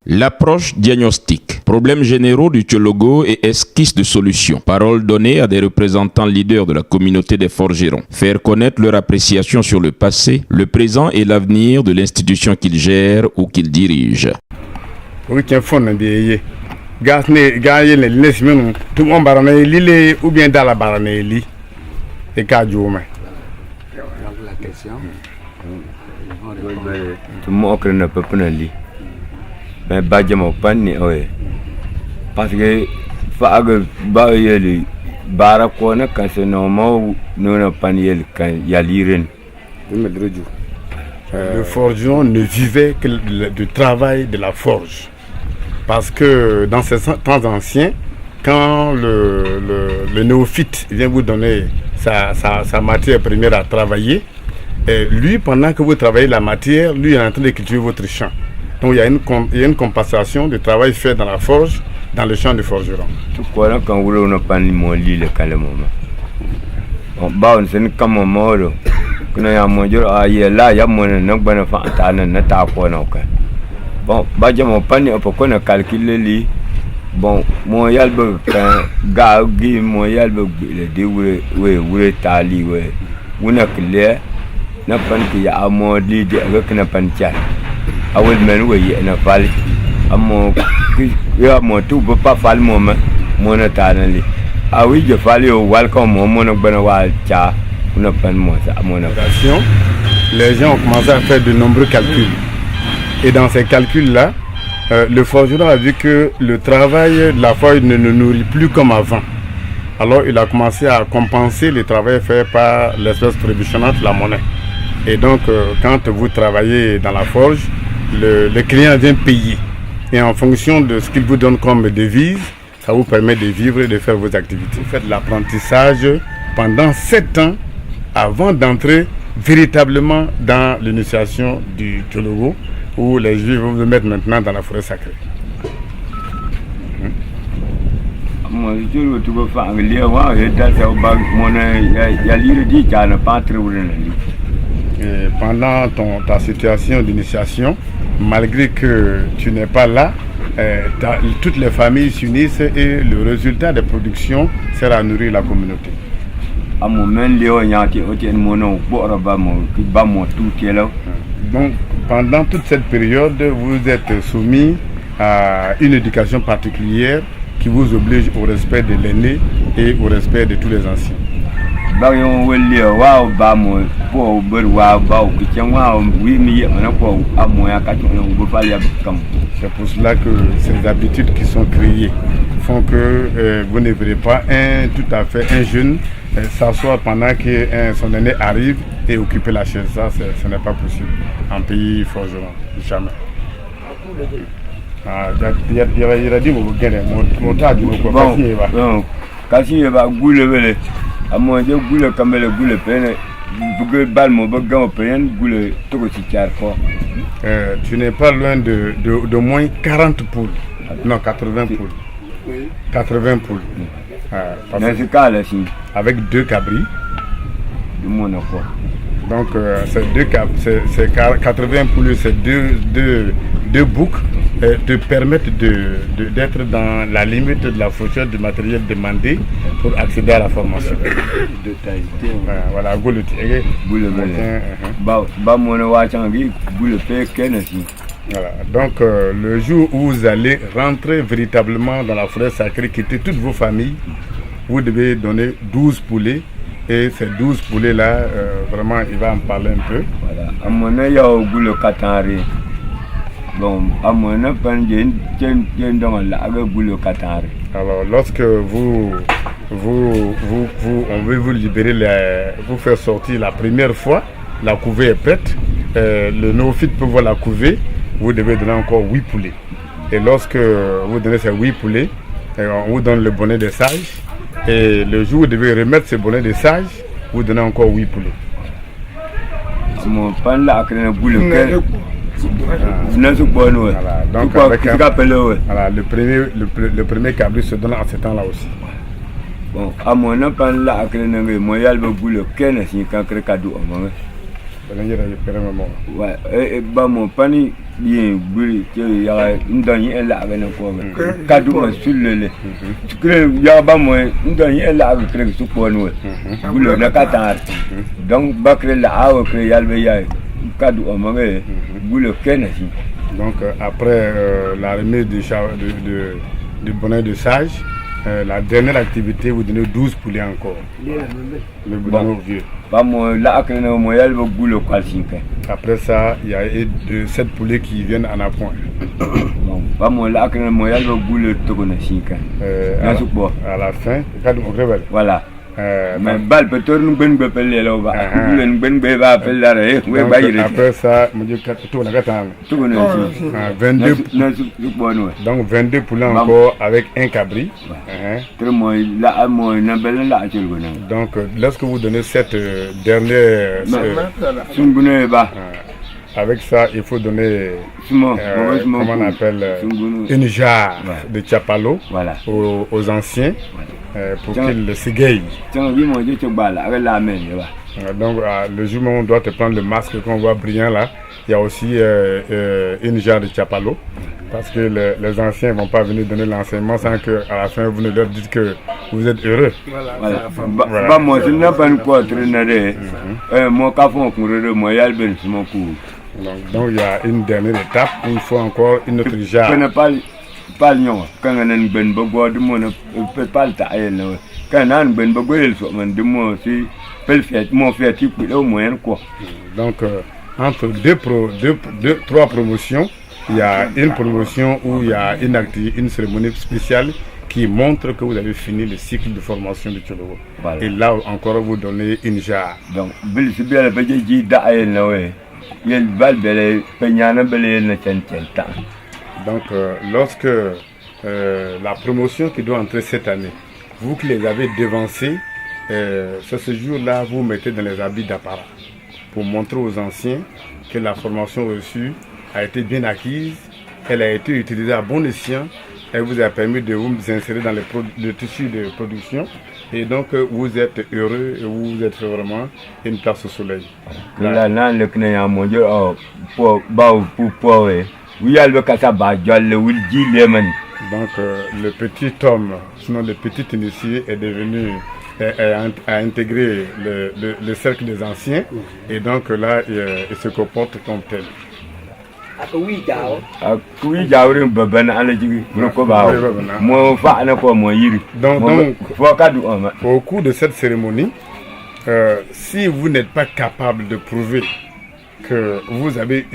L'approche diagnostique, problèmes généraux du Tchologo et esquisse de solutions. Paroles données à des représentants leaders de la communauté des forgerons. Faire connaître leur appréciation sur le passé, le présent et l'avenir de l'institution qu'ils gèrent ou qu'ils dirigent. Oui, tiens, fond, gagner les nesmins, tout le monde barane l'île ou bien dans la barane l'île. Et Kadjouma. La question. Tout le monde ne peut pas l'île. Mais Badjamo Pani, oui. Parce que, Fag Baye, Barakona, quand c'est normal, nous n'avons pas Yaliren. Le forgeron ne vivait que du travail de la forge. Parce que dans ces temps anciens, quand le néophyte vient vous donner sa matière première à travailler, et lui, pendant que vous travaillez la matière, lui est en train de cultiver votre champ. Donc il y a une compensation du travail fait dans la forge, dans le champ du forgeron. Tout quoi quand vous n'avez pas ni le calme. On va on s'en comme mort. Quand il y a mon jour à y là, il y a mon nom bon enfant à n'attendre quoi non. Bon, Badjamo Pani, on peut qu'on calculer lui. Bon, mon yalbe gagi, mon yalbe le déroulé, oui, tali, oui. On a clair, n'a pas qu'il y a un mot d'idée avec un pantier. I will men way in a valley. A more, you are more too, but Papa moment, monotonally. I will your value welcome, monobanawal cha, on a pen more, a monoration. Les gens ont commencé à faire de nombreux calculs. Et dans ces calculs-là, le forgeron a vu que le travail de la forge ne nous nourrit plus comme avant. Alors il a commencé à compenser le travail fait par l'espèce trébuchonnante, la monnaie. Et donc quand vous travaillez dans la forge, le client vient payer. Et en fonction de ce qu'il vous donne comme devise, ça vous permet de vivre et de faire vos activités. Vous faites l'apprentissage pendant 7 ans avant d'entrer véritablement dans l'initiation du Tchologo, où les Juifs vont vous mettre maintenant dans la forêt sacrée. Moi, je veux tout faire en lien, pendant ta situation d'initiation, malgré que tu n'es pas là, toutes les familles s'unissent et le résultat des productions sert à nourrir la communauté. Donc, pendant toute cette période, vous êtes soumis à une éducation particulière qui vous oblige au respect de l'aîné et au respect de tous les anciens. C'est pour cela que ces habitudes qui sont créées font que vous ne verrez pas un jeune s'asseoir pendant que son aîné arrive et occuper la chaise. Ça, ce n'est pas possible en pays forgeron, jamais. Il a dit vous gagnez mon tas du à mon Dieu, goule comme le goule peine, goule balmo, bagan peine, goule tout aussi fort. Tu n'es pas loin de moins 40 poules. Non, 80 poules. 80 poules. Dans ce cas là, avec 2 cabris. De mon enfant. Donc, c'est 80 poules, c'est deux boucs te permettent d'être dans la limite de la fourchette du matériel demandé pour accéder à la formation. Voilà, voilà. Donc, le jour où vous allez rentrer véritablement dans la forêt sacrée, quitter toutes vos familles, vous devez donner 12 poulets. Et ces 12 poulets-là, vraiment, il va en parler un peu. Voilà. À mon avis, il y a un goût katari. Bon, à mon avis, alors, lorsque on veut vous libérer, vous faire sortir la première fois, la couvée est prête. Le néophyte peut voir la couvée, vous devez donner encore 8 poulets. Et lorsque vous donnez ces 8 poulets, on vous donne le bonnet des sages. Et le jour où vous devez remettre ce bonnet des sages, vous donnez encore 8 poulets. Voilà, donc avec le premier cabri se donne en ce temps-là aussi. Bon, à mon enfant là, à créer un moyen de boule, qu'un est si quand crée cadeau à moi. Ouais, et bah mon pani bien boule, il y a une dernière là avec un quoi. Cadeau sur le lait. Tu crées, il y a pas moi, une dernière là avec créer sur quoi nous. Boule, la catar. Donc, bah créer là, à créer yalbeya, cadeau à moi, boule, qu'un est si. Donc, après la remise du bonnet de sage, la dernière activité, vous donnez 12 poulets encore. Le bonnet vieux. Après ça, il y a 7 poulets qui viennent en appoint. À la fin, voilà. Mais bal peut tourner ben bepel là bas. Ben beba pel là eh. Après ça, me dit tout on a gâté. Tout on a 22. Donc 22 poulets encore avec un cabri. Très moi là moi na bel là tu le donc lorsque vous donnez cette dernière avec ça, il faut donner comment on appelle une jarre de chapalo aux anciens pour qu'ils le s'égayent. Donc le jour où on doit te prendre le masque qu'on voit brillant là, il y a aussi une jarre de chapalo parce que les anciens ne vont pas venir donner l'enseignement sans qu'à la fin vous ne leur dites que vous êtes heureux. Voilà. Moi, je n'ai pas encore traîné. Moi, quand on moi, il y a le donc il y a une dernière étape, il faut encore une autre jarre. Je ne parle pas Lyon. Quand on a une bonne bogo, de mon peut pas le tailler. Quand on a une bonne bogo, il faut de moi aussi. Peut faire mon fait type au moyen quoi. Donc entre trois promotions, il y a une promotion où il y a une cérémonie spéciale qui montre que vous avez fini le cycle de formation de Tchologo. Voilà. Et là encore vous donnez une jarre. Donc c'est bien le petit qui d'ailleurs là ouais. Donc lorsque la promotion qui doit entrer cette année, vous qui les avez devancés, ce jour-là vous mettez dans les habits d'apparat pour montrer aux anciens que la formation reçue a été bien acquise, elle a été utilisée à bon escient, elle vous a permis de vous insérer dans le tissu de production. Et donc vous êtes heureux et vous êtes vraiment une place au soleil. Là, le Kenya mondial, pour donc le petit homme, sinon le petit initié est devenu, a intégré le cercle des anciens et donc là il se comporte comme tel. Donc au cours de cette cérémonie, si vous n'êtes pas capable de prouver que vous avez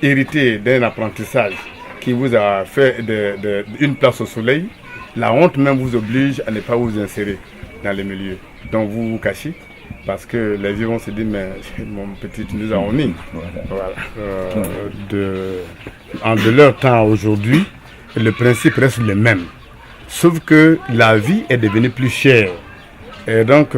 hérité d'un apprentissage qui vous a fait une place au soleil, la honte même vous oblige à ne pas vous insérer dans les milieux. Donc vous vous cachez. Parce que les vieux vont se dire, mais mon petit, tu nous as honnis. Voilà. De leur temps aujourd'hui, le principe reste le même. Sauf que la vie est devenue plus chère. Et donc,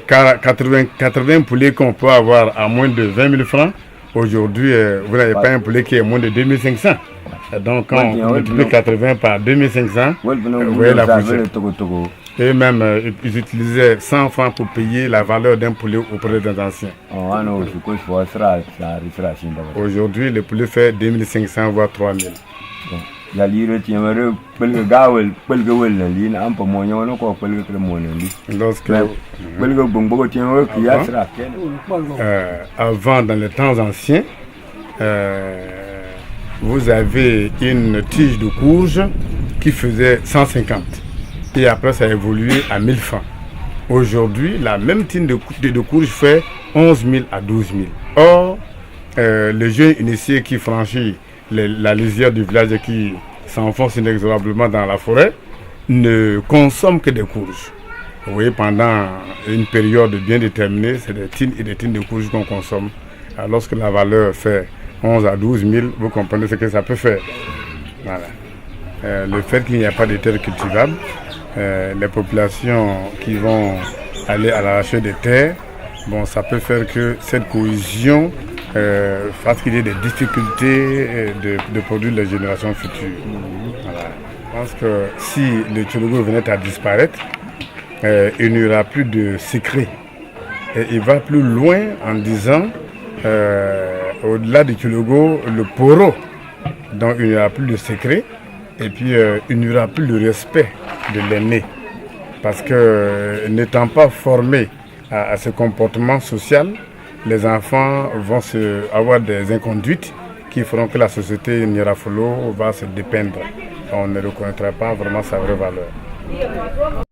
80 poulets qu'on peut avoir à moins de 20 000 francs, aujourd'hui, vous n'avez pas un poulet qui est moins de 2500. Et donc, quand on multiplie 80 par 2500, vous voyez la fourchette. Et même, ils utilisaient 100 francs pour payer la valeur d'un poulet auprès des anciens. Aujourd'hui, le poulet fait 2500 voire 3000. Avant, dans les temps anciens, vous avez une tige de courge qui faisait 150. Et après, ça a évolué à 1000 francs. Aujourd'hui, la même tige de courge fait 11 000 à 12 000. Or, le jeune initié qui franchit la lisière du village et qui s'enfonce inexorablement dans la forêt ne consomme que des courges. Vous voyez, pendant une période bien déterminée, c'est des tines et des tines de courges qu'on consomme. Alors, lorsque la valeur fait 11 à 12 000, vous comprenez ce que ça peut faire. Voilà. Le fait qu'il n'y a pas de terres cultivables, les populations qui vont aller à l'arracher des terres, bon, ça peut faire que cette cohésion fasse qu'il y ait des difficultés de produire les générations futures. Voilà. Je pense que si le Tchologo venait à disparaître, il n'y aura plus de secret. Et il va plus loin en disant, au-delà du Tchologo, le poro, donc il n'y aura plus de secret, et puis il n'y aura plus de respect de l'aîné. Parce que n'étant pas formés à ce comportement social, les enfants vont avoir des inconduites qui feront que la société Nyarafolo va se dépeindre. On ne reconnaîtra pas vraiment sa vraie valeur.